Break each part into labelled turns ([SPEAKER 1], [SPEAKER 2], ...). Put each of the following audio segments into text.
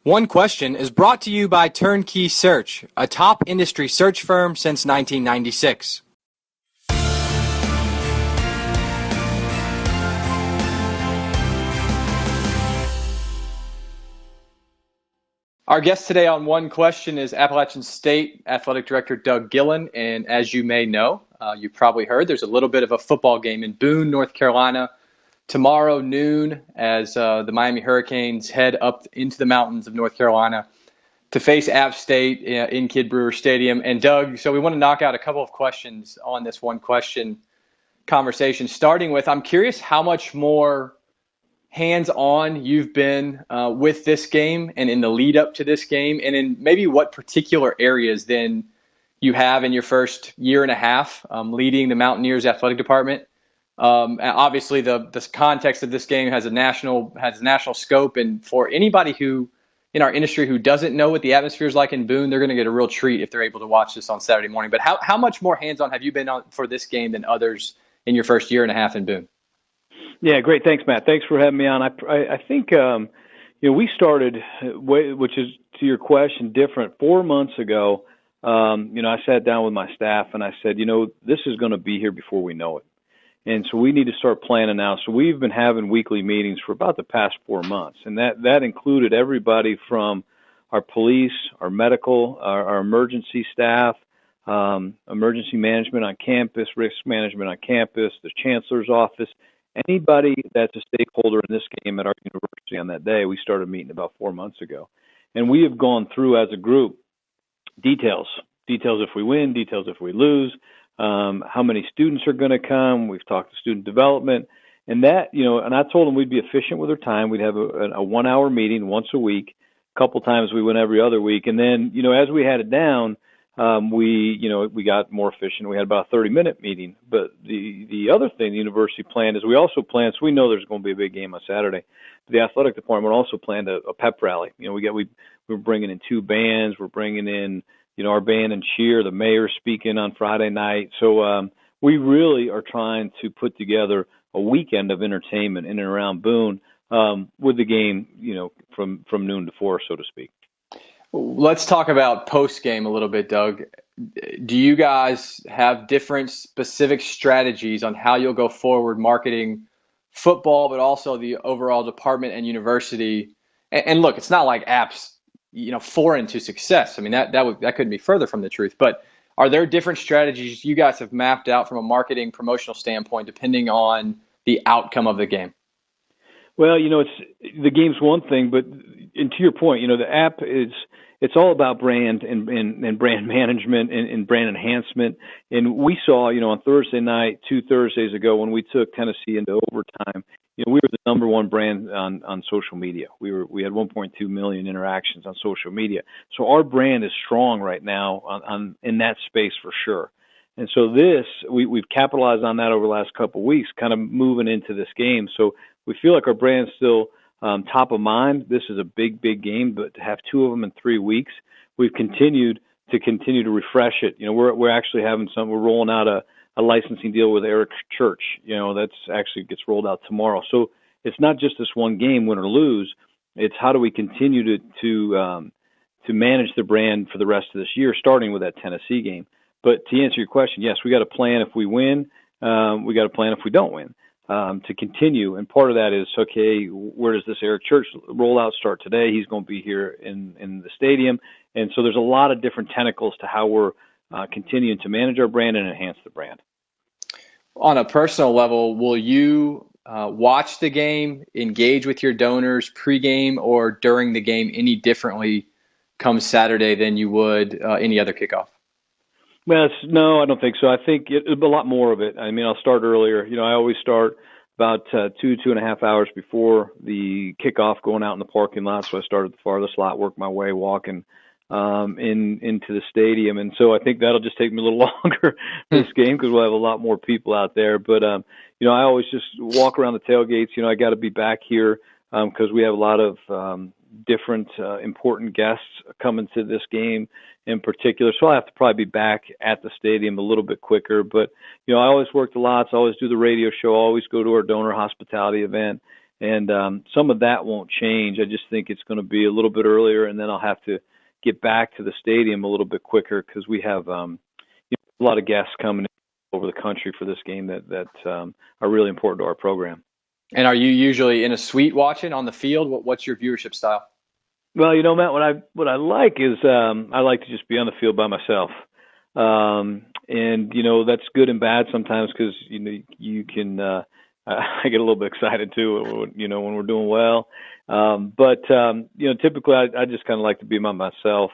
[SPEAKER 1] One Question is brought to you by Turnkey Search, a top industry search firm since 1996. Our guest today on One Question is Appalachian State Athletic Director Doug Gillin, and as you may know, you've probably heard, there's a little bit of a football game in Boone, North Carolina, tomorrow noon as the Miami Hurricanes head up into the mountains of North Carolina to face App State in Kidd Brewer Stadium. And Doug, so we want to knock out a couple of questions on this One Question conversation, starting with, I'm curious how much more hands-on you've been with this game and in the lead up to this game, and in maybe what particular areas then you have in your first year and a half leading the Mountaineers athletic department. Obviously, the context of this game has national scope, and for anybody who in our industry who doesn't know what the atmosphere is like in Boone, they're going to get a real treat if they're able to watch this on Saturday morning. But how much more hands-on have you been on for this game than others in your first year and a half in Boone?
[SPEAKER 2] Yeah, great. Thanks, Matt. Thanks for having me on. I think we started, which is to your question, different 4 months ago. I sat down with my staff and I said, this is going to be here before we know it. And so we need to start planning now. So we've been having weekly meetings for about the past 4 months. And that included everybody from our police, our medical, our emergency staff, emergency management on campus, risk management on campus, the chancellor's office, anybody that's a stakeholder in this game at our university on that day. We started meeting about 4 months ago. And we have gone through as a group details if we win, details if we lose, how many students are going to come. We've talked to student development, and that, and I told them we'd be efficient with our time. We'd have a 1 hour meeting once a week. A couple times we went every other week. And then, as we had it down, we got more efficient. We had about a 30-minute meeting. But the other thing the university planned is we also planned, so we know there's going to be a big game on Saturday. The athletic department also planned a pep rally. We're bringing in 2 bands. We're bringing in, our band and cheer, the mayor speaking on Friday night. So we really are trying to put together a weekend of entertainment in and around Boone with the game, from noon to 4, so to speak.
[SPEAKER 1] Let's talk about post-game a little bit, Doug. Do you guys have different specific strategies on how you'll go forward marketing football, but also the overall department and university? And look, it's not like App's foreign to success. I mean, that couldn't be further from the truth. But are there different strategies you guys have mapped out from a marketing promotional standpoint, depending on the outcome of the game?
[SPEAKER 2] Well, the game's one thing, but to your point, the app it's all about brand and brand management and brand enhancement. And we saw, on Thursday night, 2 Thursdays ago, when we took Tennessee into overtime, we were the number one brand on social media. We had 1.2 million interactions on social media. So our brand is strong right now in that space for sure. And so we've capitalized on that over the last couple of weeks, kind of moving into this game. So we feel like our brand's still top of mind. This is a big, big game, but to have 2 of them in 3 weeks, we've continued to refresh it. We're actually we're rolling out a licensing deal with Eric Church. That's actually gets rolled out tomorrow. So it's not just this one game, win or lose. It's how do we continue to manage the brand for the rest of this year, starting with that Tennessee game. But to answer your question, yes, we got a plan if we win. We got a plan if we don't win. To continue, and part of that is, okay, where does this Eric Church rollout start today? He's going to be here in the stadium, and so there's a lot of different tentacles to how we're continuing to manage our brand and enhance the brand.
[SPEAKER 1] On a personal level, will you watch the game, engage with your donors pregame or during the game any differently come Saturday than you would any other kickoff?
[SPEAKER 2] Well, no, I don't think so. I think it'll be a lot more of it. I mean, I'll start earlier. I always start about 2.5 hours before the kickoff, going out in the parking lot. So I start at the farthest lot, work my way, walking into the stadium. And so I think that'll just take me a little longer this game because we'll have a lot more people out there. But, I always just walk around the tailgates. I got to be back here because we have a lot of different important guests coming to this game in particular. So I have to probably be back at the stadium a little bit quicker. But, I always work the lots, always do the radio show, always go to our donor hospitality event. And some of that won't change. I just think it's going to be a little bit earlier, and then I'll have to get back to the stadium a little bit quicker because we have a lot of guests coming over the country for this game that are really important to our program.
[SPEAKER 1] And are you usually in a suite watching on the field? What's your viewership style?
[SPEAKER 2] Well, Matt, what I like is I like to just be on the field by myself. And that's good and bad sometimes because you can I get a little bit excited too when we're doing well. But typically I just kind of like to be by myself.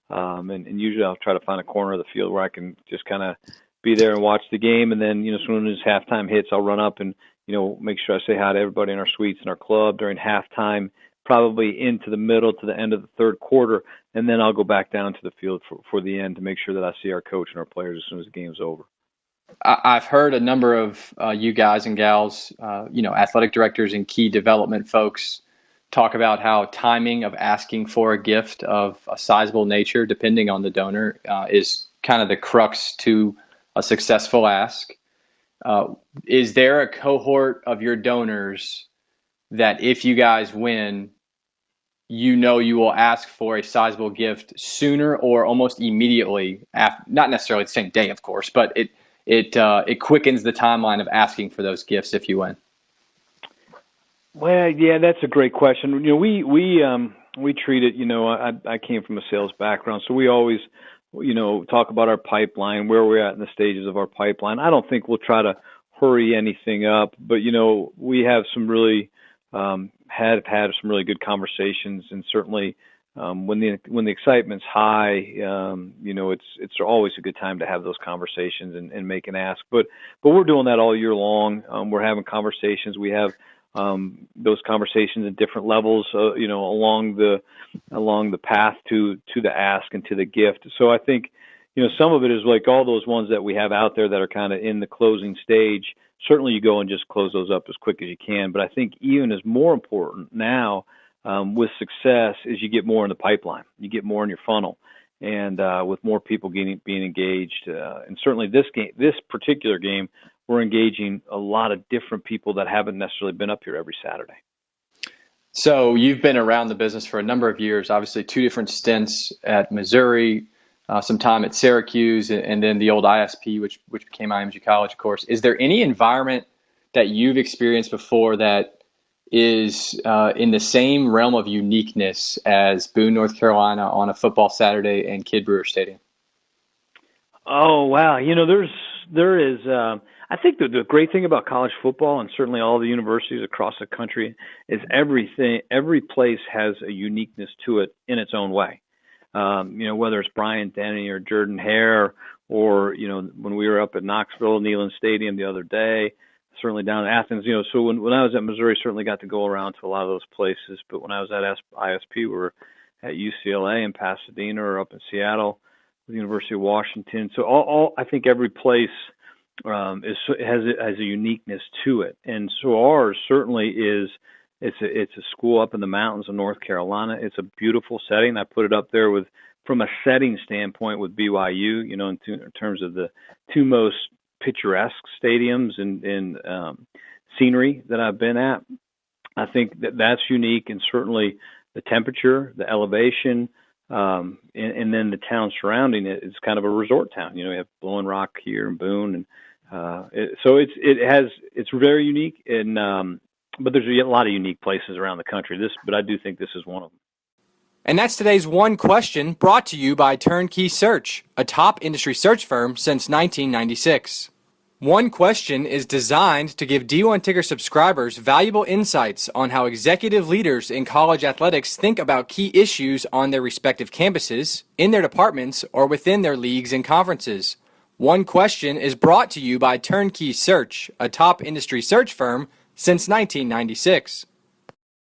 [SPEAKER 2] And usually I'll try to find a corner of the field where I can just kind of be there and watch the game. And then as soon as halftime hits, I'll run up and make sure I say hi to everybody in our suites and our club during halftime, probably into the middle to the end of the third quarter, and then I'll go back down to the field for the end to make sure that I see our coach and our players as soon as the game's over.
[SPEAKER 1] I've heard a number of you guys and gals, athletic directors and key development folks talk about how timing of asking for a gift of a sizable nature, depending on the donor, is kind of the crux to a successful ask. Is there a cohort of your donors that if you guys win, you will ask for a sizable gift sooner or almost immediately, not necessarily the same day, of course, but it quickens the timeline of asking for those gifts if you win?
[SPEAKER 2] Well, yeah, that's a great question. We treat it, I came from a sales background, so we always, talk about our pipeline, where we're at in the stages of our pipeline. I don't think we'll try to hurry anything up, but, we have some really, had some really good conversations, and certainly when the excitement's high, it's always a good time to have those conversations and make an ask. But we're doing that all year long. We're having conversations. We have those conversations at different levels, along the path to the ask and to the gift. So I think, some of it is like all those ones that we have out there that are kind of in the closing stage. Certainly you go and just close those up as quick as you can. But I think even as more important now with success is you get more in the pipeline. You get more in your funnel. And with more people being engaged. And certainly this particular game, we're engaging a lot of different people that haven't necessarily been up here every Saturday.
[SPEAKER 1] So you've been around the business for a number of years, obviously 2 different stints at Missouri, some time at Syracuse, and then the old ISP, which became IMG College, of course. Is there any environment that you've experienced before that is in the same realm of uniqueness as Boone, North Carolina on a football Saturday and Kidd Brewer Stadium?
[SPEAKER 2] Oh, wow. There is, I think the great thing about college football, and certainly all the universities across the country, is every place has a uniqueness to it in its own way. Whether it's Bryant Denny or Jordan Hare, or, when we were up at Knoxville, Neyland Stadium the other day, certainly down in Athens, so when I was at Missouri, certainly got to go around to a lot of those places. But when I was at ISP, we were at UCLA in Pasadena, or up in Seattle, the University of Washington. So I think every place has a uniqueness to it, and so ours certainly is. It's a school up in the mountains of North Carolina. It's a beautiful setting. I put it up there from a setting standpoint with BYU. In terms of the 2 most picturesque stadiums and scenery that I've been at. I think that's unique, and certainly the temperature, the elevation. And then the town surrounding it is kind of a resort town. We have Blowing Rock here in Boone, and so it's very unique. And but there's a lot of unique places around the country. But I do think this is one of them.
[SPEAKER 1] And that's today's One Question, brought to you by Turnkey Search, a top industry search firm since 1996. One Question is designed to give D1 Ticker subscribers valuable insights on how executive leaders in college athletics think about key issues on their respective campuses, in their departments, or within their leagues and conferences. One Question is brought to you by Turnkey Search, a top industry search firm since 1996.